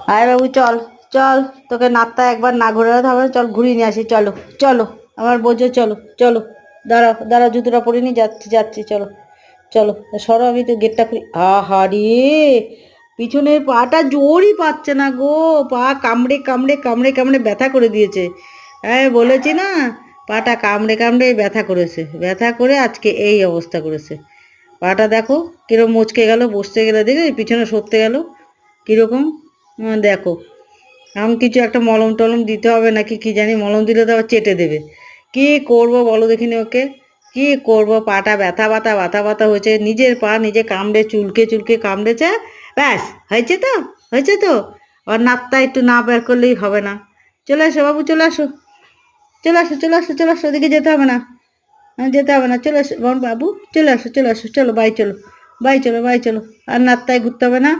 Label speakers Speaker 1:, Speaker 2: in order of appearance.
Speaker 1: আয় বাবু চল, চল, তোকে নাত্তা একবার না ঘোরাতে হবে না, চল ঘুরিয়ে নিয়ে আসি, চলো চলো আমার বোঝো, চলো চলো। দাঁড়াও দাঁড়াও, জুতোটা পরে নি, যাচ্ছি যাচ্ছি, চলো চলো। সরো, আমি তো গেটটা খুলি। আহা রে, পিছনের পাটা জোরই পাচ্ছে না গো, পা কামড়ে কামড়ে কামড়ে কামড়ে ব্যথা করে দিয়েছে। হ্যাঁ বলেছি না, পাটা কামড়ে কামড়ে ব্যথা করেছে, ব্যথা করে আজকে এই অবস্থা করেছে। পাটা দেখো কিরম মুচকে গেল, বসতে গেলে দেখে পিছনে সরতে গেল কিরকম। দেখো, এখন কিছু একটা মলম টলম দিতে হবে নাকি কি জানি, মলম দিলে তো আবার চেটে দেবে। কি করব বলো দেখিনি ওকে, কি করব, পাটা ব্যথা ব্যথা ব্যথা ব্যথা হয়েছে, নিজের পা নিজে কামড়ে চুলকে চুলকে কামড়েছে। ব্যাস, হয়েছে তো, হয়েছে তো। আর নাপটা একটু না বের করলেই হবে না। চলে আসো বাবু, চলে আসো, চলে আসো, চলে আসো, চলে আসো, ওদিকে যেতে হবে না, যেতে হবে না, চলে আসো বাবু, চলে আসো চলে আসো, চলো বাই, চলো বাই, চলো বাই, চলো। আর নাত্তায় ঘুরতে হবে না।